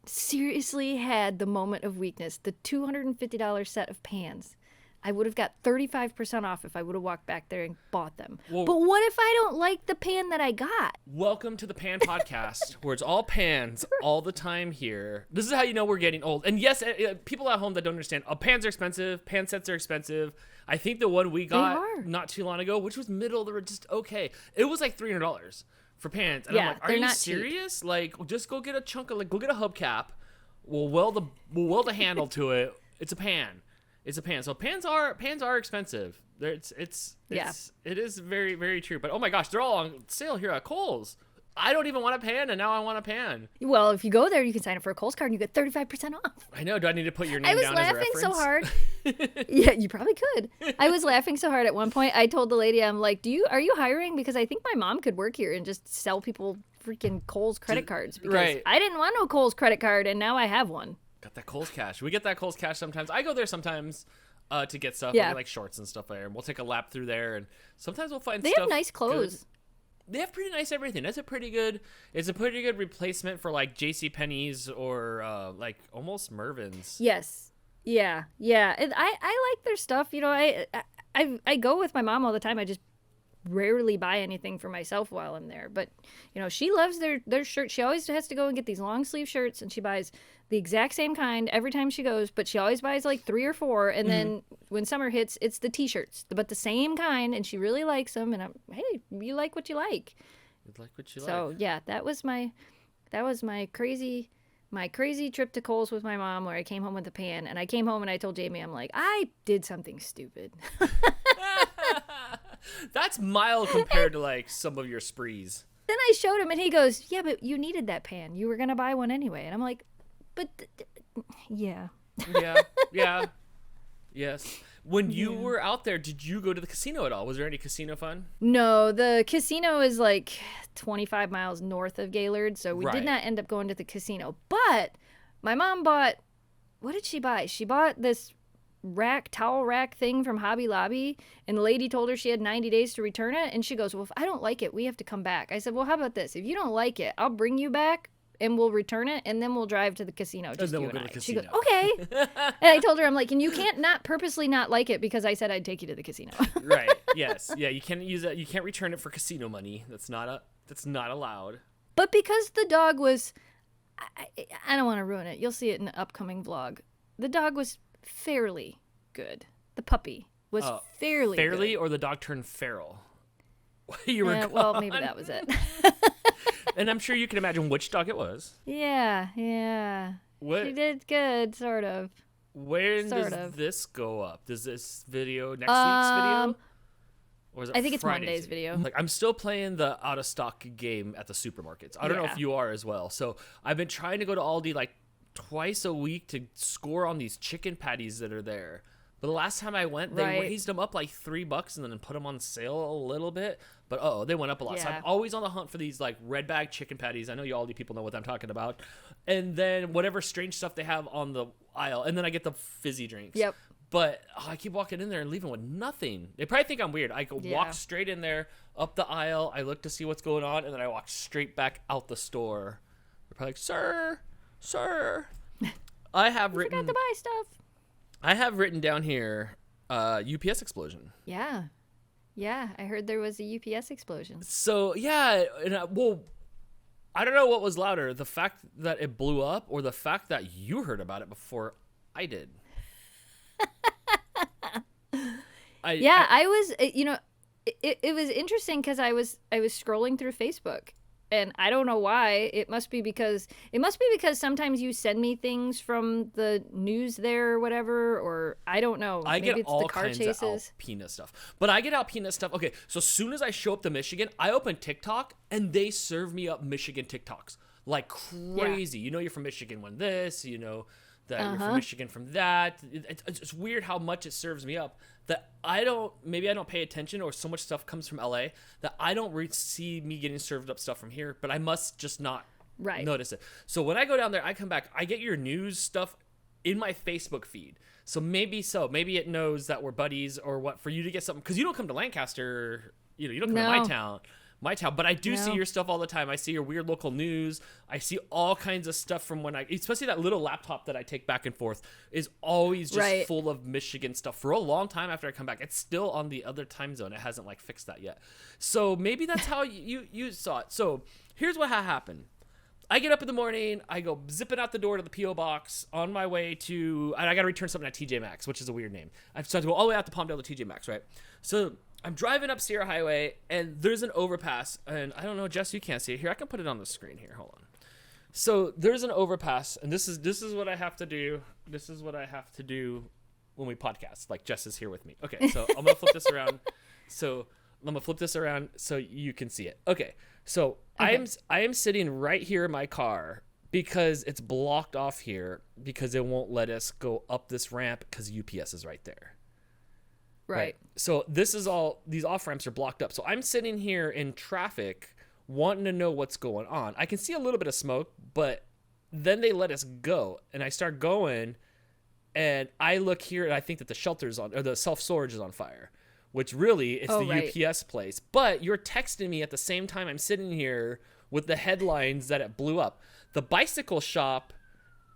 seriously had the moment of weakness. The $250 set of pans. I would have got 35% off if I would have walked back there and bought them. Well, but what if I don't like the pan that I got? Welcome to the Pan Podcast, where it's all pans all the time here. This is how you know we're getting old. And yes, people at home that don't understand, pans are expensive. Pan sets are expensive. I think the one we got not too long ago, which was middle, they were just okay. It was like $300 for pans. And I'm like, are you serious? Cheap. Like, just go get a chunk of, go get a hubcap. We'll weld a handle to it. It's a pan. It's a pan. So pans are expensive. It is very, very true. But oh my gosh, they're all on sale here at Kohl's. I don't even want a pan, and now I want a pan. Well, if you go there, you can sign up for a Kohl's card, and you get 35% off. I know. Do I need to put your name down as a reference? I was laughing so hard. Yeah, you probably could. I was laughing so hard at one point. I told the lady, I'm like, are you hiring? Because I think my mom could work here and just sell people freaking Kohl's credit cards. Because I didn't want no Kohl's credit card, and now I have one. Got that Kohl's cash. We get that Kohl's cash sometimes. I go there sometimes to get stuff, like shorts and stuff there. And we'll take a lap through there, and sometimes we'll find stuff. They have nice clothes. Good. They have pretty nice everything. It's a pretty good replacement for like JCPenney's or like almost Mervyn's. Yes. Yeah. And I like their stuff. You know, I go with my mom all the time. I just rarely buy anything for myself while I'm there. But, you know, she loves their shirts. She always has to go and get these long sleeve shirts, and she buys the exact same kind every time she goes, but she always buys like 3 or 4, and then when summer hits, it's the t-shirts, but the same kind, and she really likes them, and hey, you like what you like. You like what you like. So yeah, that was my crazy trip to Kohl's with my mom, where I came home with the pan, and I came home and I told Jamie, I'm like, I did something stupid. That's mild compared to like some of your sprees. Then I showed him, and he goes, yeah, but you needed that pan. You were going to buy one anyway. And I'm like, but yeah. Yes. When you were out there, did you go to the casino at all? Was there any casino fun? No, the casino is like 25 miles north of Gaylord, so we did not end up going to the casino. But my mom bought, what did she buy? She bought this towel rack thing from Hobby Lobby, and the lady told her she had 90 days to return it, and she goes, well, if I don't like it, we have to come back. I said, well, how about this? If you don't like it, I'll bring you back, and we'll return it, and then we'll drive to the casino. Just you and I. She goes, okay. And I told her, I'm like, and you can't not purposely not like it because I said I'd take you to the casino. Right. Yes. Yeah. You can't use it. You can't return it for casino money. That's not That's not allowed. But because the dog was, I don't want to ruin it. You'll see it in the upcoming vlog. The dog was fairly good. The puppy was fairly good. Or the dog turned feral? You were gone. Well, maybe that was it. And I'm sure you can imagine which dog it was. Yeah. She did good, sort of. When does this go up? Does this video next week's video? Or is it I think it's Friday's Monday's video. Like, I'm still playing the out of stock game at the supermarkets. I don't know if you are as well. So I've been trying to go to Aldi like twice a week to score on these chicken patties that are there. But the last time I went, they raised them up like $3 and then put them on sale a little bit. But they went up a lot. Yeah. So I'm always on the hunt for these like red bag chicken patties. I know you Aldi people know what I'm talking about. And then whatever strange stuff they have on the aisle. And then I get the fizzy drinks. Yep. But I keep walking in there and leaving with nothing. They probably think I'm weird. I go walk straight in there, up the aisle. I look to see what's going on. And then I walk straight back out the store. They're probably like, sir. I have written. Forgot to buy stuff. I have written down here UPS explosion. Yeah, I heard there was a UPS explosion. So, yeah, well, I don't know what was louder, the fact that it blew up or the fact that you heard about it before I did. I was, it was interesting because I was scrolling through Facebook. And I don't know why. It must be because sometimes you send me things from the news there or whatever, or I don't know. Maybe get it's all the car kinds chases. Of Alpina stuff. But I get Alpina stuff. Okay, so as soon as I show up to Michigan, I open TikTok and they serve me up Michigan TikToks like crazy. Yeah. You're from Michigan when this, that you're from Michigan from that. It's weird how much it serves me up that I don't pay attention, or so much stuff comes from LA that I don't see me getting served up stuff from here, but I must just not notice it. So when I go down there, I come back, I get your news stuff in my Facebook feed. So maybe it knows that we're buddies or what, for you to get something, because you don't come to Lancaster, you don't come to my town, but I do see your stuff all the time. I see your weird local news. I see all kinds of stuff from especially that little laptop that I take back and forth is always just full of Michigan stuff for a long time after I come back. It's still on the other time zone. It hasn't fixed that yet. So maybe that's how you saw it. So here's what happened. I get up in the morning, I go zipping out the door to the P.O. box on my way to, and I got to return something at TJ Maxx, which is a weird name. I have to go all the way out to Palmdale to TJ Maxx, right? So I'm driving up Sierra Highway, and there's an overpass, and I don't know, Jess, you can't see it here. I can put it on the screen here. Hold on. So there's an overpass, and this is what I have to do. This is what I have to do when we podcast. Like, Jess is here with me. Okay, so I'm gonna flip this around. So I'm gonna flip this around so you can see it. Okay, so I am sitting right here in my car because it's blocked off here because it won't let us go up this ramp because UPS is right there. Right. So these off ramps are blocked up. So I'm sitting here in traffic wanting to know what's going on. I can see a little bit of smoke, but then they let us go, and I start going, and I look here and I think that the shelter's on, or the self-storage is on fire, which really it's UPS place. But you're texting me at the same time I'm sitting here with the headlines that it blew up. The bicycle shop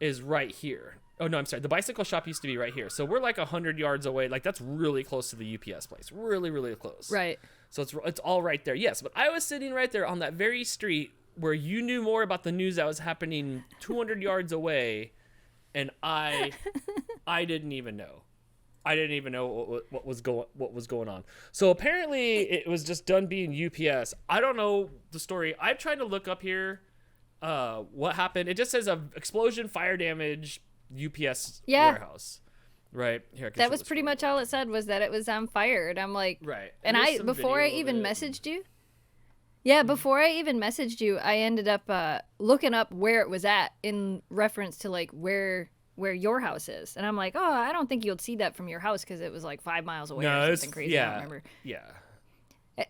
is right here. Oh, no, I'm sorry. The bicycle shop used to be right here. So we're like 100 yards away. Like, that's really close to the UPS place. Really, really close. Right. So it's all right there. Yes, but I was sitting right there on that very street where you knew more about the news that was happening 200 yards away, and I didn't even know. I didn't even know what was going on. So apparently it was just done being UPS. I don't know the story. I'm trying to look up here what happened. It just says explosion, fire damage, UPS warehouse. Right here. That was pretty much all it said, was that it was on fire. And I'm like, right. And before I even messaged you. Yeah, before I even messaged you, I ended up looking up where it was at in reference to like where your house is. And I'm like, oh, I don't think you'll see that from your house because it was like 5 miles away or something crazy. I don't remember. Yeah.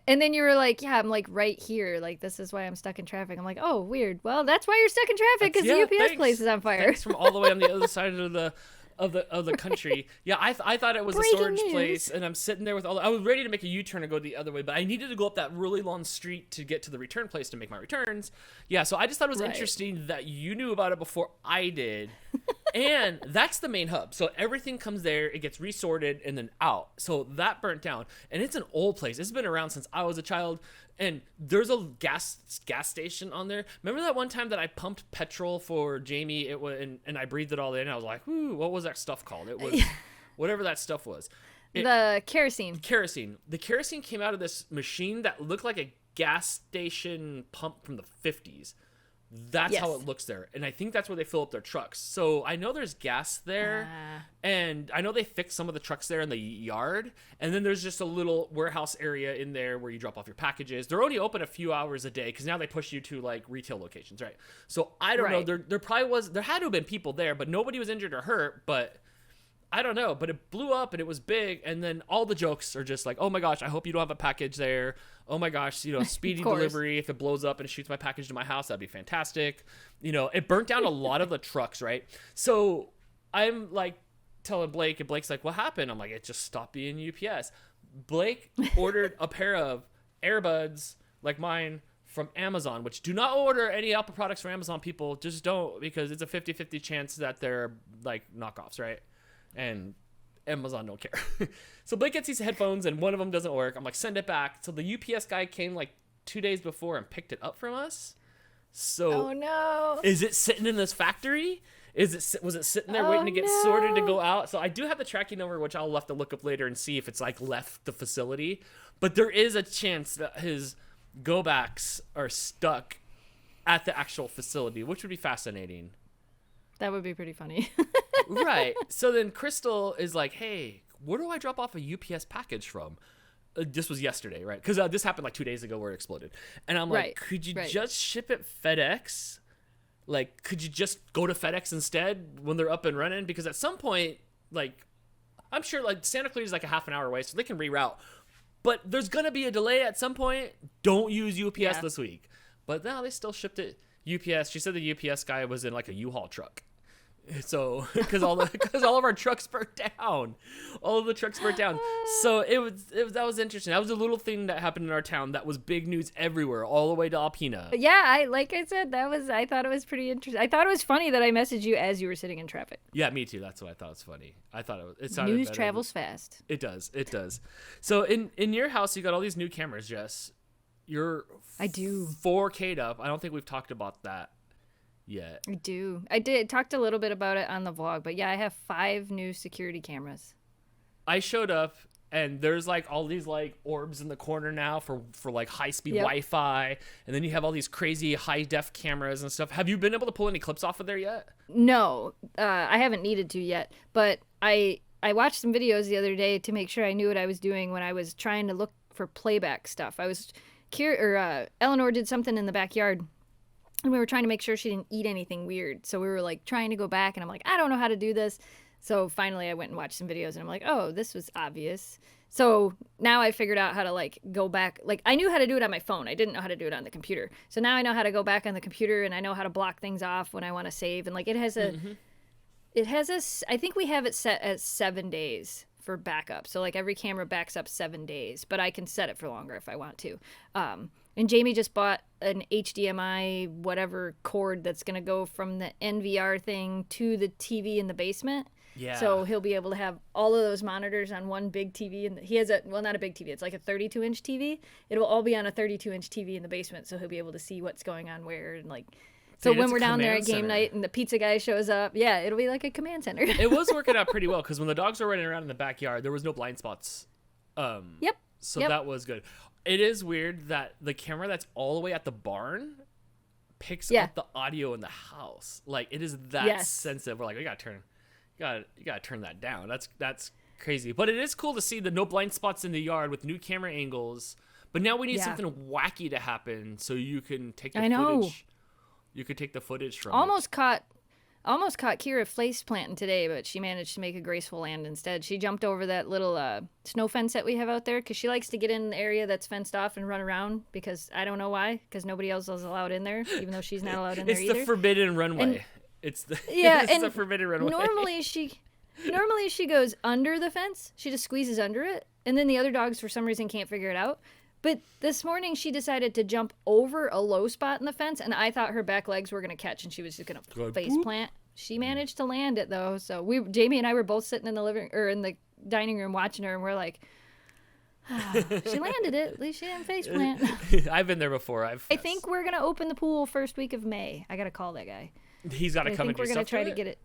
And then you were like, yeah, I'm like right here. Like, this is why I'm stuck in traffic. I'm like, oh, weird. Well, that's why you're stuck in traffic, because the UPS place is on fire. Thanks from all the way on the other side of the of the country. Yeah, I thought it was a Breaking storage news. place, and I'm sitting there with I was ready to make a U-turn and go the other way, but I needed to go up that really long street to get to the return place to make my returns. Yeah, so I just thought it was interesting that you knew about it before I did. And that's the main hub. So everything comes there, it gets resorted and then out. So that burnt down. And it's an old place. It's been around since I was a child. And there's a gas station on there. Remember that one time that I pumped petrol for Jamie? It was and I breathed it all in. I was like, "Ooh, what was that stuff called?" It was whatever that stuff was. The kerosene. The kerosene came out of this machine that looked like a gas station pump from the 50s. That's how it looks there. And I think that's where they fill up their trucks. So I know there's gas there. And I know they fixed some of the trucks there in the yard. And then there's just a little warehouse area in there where you drop off your packages. They're only open a few hours a day because now they push you to like retail locations, right? So I don't know. There had to have been people there, but nobody was injured or hurt. But I don't know, but it blew up and it was big. And then all the jokes are just like, oh my gosh, I hope you don't have a package there. Oh my gosh, speedy delivery. If it blows up and it shoots my package to my house, that'd be fantastic. It burnt down a lot of the trucks, right? So I'm like telling Blake, and Blake's like, what happened? I'm like, it just stopped being UPS. Blake ordered a pair of earbuds like mine from Amazon, which do not order any Apple products from Amazon, people. Just don't, because it's a 50-50 chance that they're like knockoffs, right? And Amazon don't care. So Blake gets these headphones and one of them doesn't work. I'm like, send it back. So the UPS guy came like 2 days before and picked it up from us. So oh no, is it sitting in this factory? Was it sitting there waiting to get sorted to go out? So I do have the tracking number, which I'll have to look up later and see if it's like left the facility. But there is a chance that his go backs are stuck at the actual facility, which would be fascinating. That would be pretty funny. Right. So then Crystal is like, hey, where do I drop off a UPS package from? This was yesterday, right? Because this happened like 2 days ago where it exploded. And I'm like, could you just ship it FedEx? Like, could you just go to FedEx instead when they're up and running? Because at some point, like, I'm sure like Santa Clarita is like a half an hour away, so they can reroute. But there's going to be a delay at some point. Don't use UPS this week. But no, they still shipped it UPS. She said the UPS guy was in like a U-Haul truck. So, because all of our trucks burnt down, all of the trucks burnt down. So that was interesting. That was a little thing that happened in our town that was big news everywhere, all the way to Alpena. Yeah, like I said, I thought it was pretty interesting. I thought it was funny that I messaged you as you were sitting in traffic. Yeah, me too. That's what I thought was funny. I thought it sounded news better. Travels fast. It does. So in your house, you got all these new cameras, Jess. I do 4K'd up. I don't think we've talked about that yet. I do. I talked a little bit about it on the vlog, but yeah, I have 5 new security cameras. I showed up and there's like all these like orbs in the corner now for like high-speed Wi-Fi, and then you have all these crazy high-def cameras and stuff. Have you been able to pull any clips off of there yet? No, I haven't needed to yet, but I watched some videos the other day to make sure I knew what I was doing when I was trying to look for playback stuff. Eleanor did something in the backyard, and we were trying to make sure she didn't eat anything weird. So we were like trying to go back, and I'm like, I don't know how to do this. So finally I went and watched some videos, and I'm like, oh, this was obvious. So now I figured out how to like go back. Like I knew how to do it on my phone. I didn't know how to do it on the computer. So now I know how to go back on the computer, and I know how to block things off when I want to save. And like it has I think we have it set at 7 days for backup. So like every camera backs up 7 days, but I can set it for longer if I want to. And Jamie just bought an HDMI whatever cord that's going to go from the NVR thing to the TV in the basement. Yeah. So he'll be able to have all of those monitors on one big TV. And he has not a big TV. It's like a 32-inch TV. It'll all be on a 32-inch TV in the basement. So he'll be able to see what's going on where and like. So when we're down there at game night and the pizza guy shows up, yeah, it'll be like a command center. It was working out pretty well because when the dogs were running around in the backyard, there was no blind spots. Yep. So that was good. It is weird that the camera that's all the way at the barn picks up the audio in the house. Like it is that sensitive. We're like, you gotta turn that down. That's crazy. But it is cool to see the no blind spots in the yard with new camera angles. But now we need something wacky to happen so you can take the footage. You could take the footage from almost caught Kira face planting today, but she managed to make a graceful land instead. She jumped over that little snow fence that we have out there because she likes to get in the area that's fenced off and run around because I don't know why, because nobody else is allowed in there, even though she's not allowed in there either. It's the forbidden runway. It's the forbidden runway. Normally she goes under the fence. She just squeezes under it. And then the other dogs, for some reason, can't figure it out. But this morning she decided to jump over a low spot in the fence. And I thought her back legs were going to catch and she was just going to face plant. She managed to land it, though. So Jamie and I were both sitting in the dining room watching her. And we're like, she landed it. At least she didn't face plant. I've been there before. I think we're going to open the pool first week of May. I got to call that guy. He's got to come and do stuff. We're going to try to get it.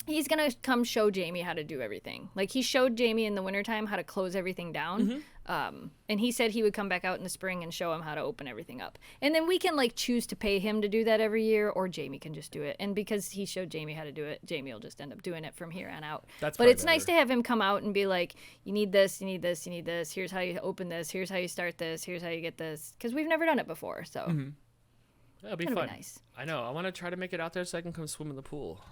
He's going to come show Jamie how to do everything. Like, he showed Jamie in the wintertime how to close everything down. Mm-hmm. And he said he would come back out in the spring and show him how to open everything up. And then we can, like, choose to pay him to do that every year, or Jamie can just do it. And because he showed Jamie how to do it, Jamie will just end up doing it from here on out. But it's nice to have him come out and be like, you need this, you need this, you need this. Here's how you open this. Here's how you start this. Here's how you get this. Because we've never done it before, so. Mm-hmm. That'll be fun. Be nice. I know. I want to try to make it out there so I can come swim in the pool.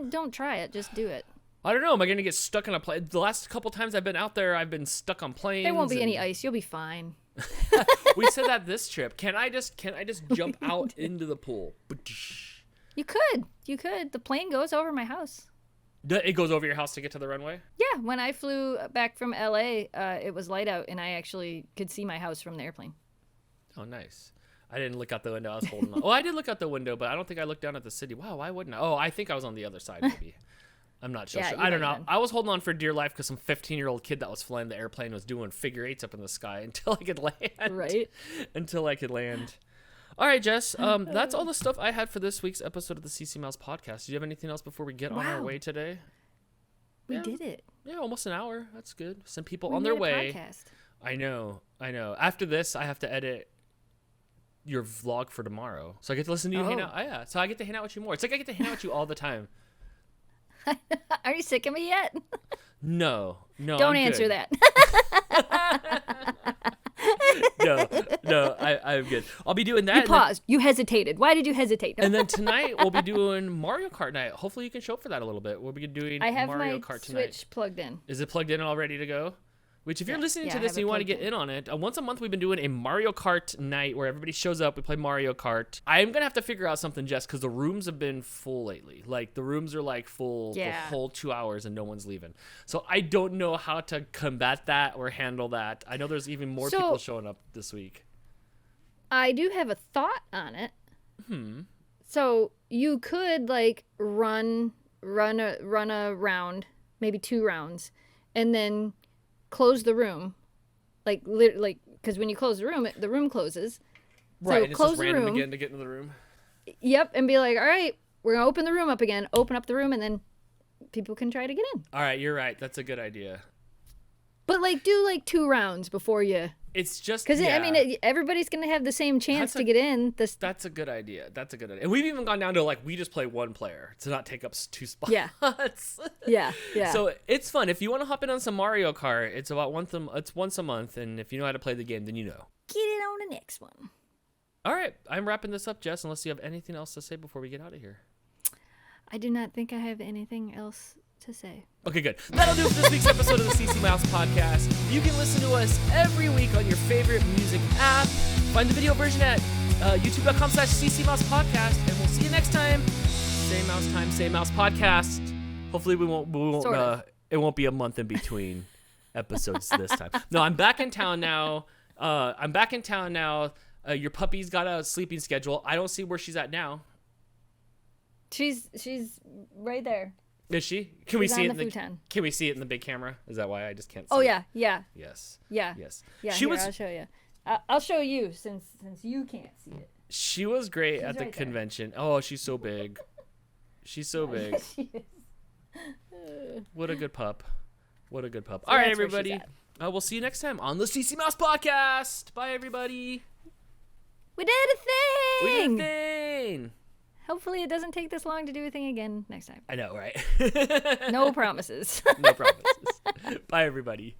Don't try it. Just do it. I don't know. Am I going to get stuck on a plane? The last couple times I've been out there, I've been stuck on planes. There won't be any ice. You'll be fine. We said that this trip. Can I just jump out into the pool? You could. The plane goes over my house. It goes over your house to get to the runway? Yeah. When I flew back from LA, it was light out, and I actually could see my house from the airplane. Oh, nice. I didn't look out the window. I was holding on. Oh, I did look out the window, but I don't think I looked down at the city. Wow, why wouldn't I? Oh, I think I was on the other side, maybe. I'm not sure. I don't know. I was holding on for dear life because some 15-year-old kid that was flying the airplane was doing figure eights up in the sky until I could land. Right. Until I could land. All right, Jess. That's all the stuff I had for this week's episode of the CCMouse Podcast. Do you have anything else before we get on our way today? We did it. Yeah, almost an hour. That's good. Some people on their way. Podcast. I know. After this, I have to edit your vlog for tomorrow, so I get to listen to you hang out. Oh, yeah, so I get to hang out with you more. It's like I get to hang out with you all the time. Are you sick of me yet? No. Don't answer that. No, I'm good. I'll be doing that. You paused. You hesitated. Why did you hesitate? And then tonight we'll be doing Mario Kart night. Hopefully you can show up for that a little bit. We'll be doing Mario Kart tonight. I have my Switch plugged in. Is it plugged in and all ready to go? Which, if you're listening to this and you want to get in on it, once a month we've been doing a Mario Kart night where everybody shows up. We play Mario Kart. I'm going to have to figure out something, Jess, because the rooms have been full lately. Like, the rooms are, like, full the whole 2 hours and no one's leaving. So I don't know how to combat that or handle that. I know there's even more people showing up this week. I do have a thought on it. So you could, like, run a round, maybe 2 rounds, and then close the room, because when you close the room closes. Right, so and it's close just the random room again to get into the room. Yep, and be like, all right, we're gonna open the room up again. Open up the room, and then people can try to get in. All right, you're right. That's a good idea. But do 2 rounds before you. It's just because everybody's gonna have the same chance to get in. That's a good idea. And we've even gone down to we just play 1 player to not take up 2 spots. Yeah. Yeah. So it's fun. If you want to hop in on some Mario Kart, it's once a month, and if you know how to play the game, then you know. Get it on the next one. All right, I'm wrapping this up, Jess. Unless you have anything else to say before we get out of here. I do not think I have anything else to say. Okay, good. That'll do it for this week's episode of the CCMouse Podcast. You can listen to us every week on your favorite music app. Find the video version at youtube.com/CCMouse Podcast, and we'll see you next time. Same mouse time, same mouse podcast. Hopefully we won't it won't be a month in between episodes this time. No, I'm back in town now. Your puppy's got a sleeping schedule. I don't see where she's at now. She's right there. Is she? Can we see it? Can we see it in the big camera? Is that why I just can't see? Oh yeah. Yes. Yeah. Yes. Yeah. I'll show you. I'll show you since you can't see it. She was great at the convention. There. Oh, she's so big. She's so big. She is. What a good pup. All right, everybody. We'll see you next time on the CCMouse Podcast. Bye, everybody. We did a thing. Hopefully it doesn't take this long to do a thing again next time. I know, right? No promises. No promises. Bye, everybody.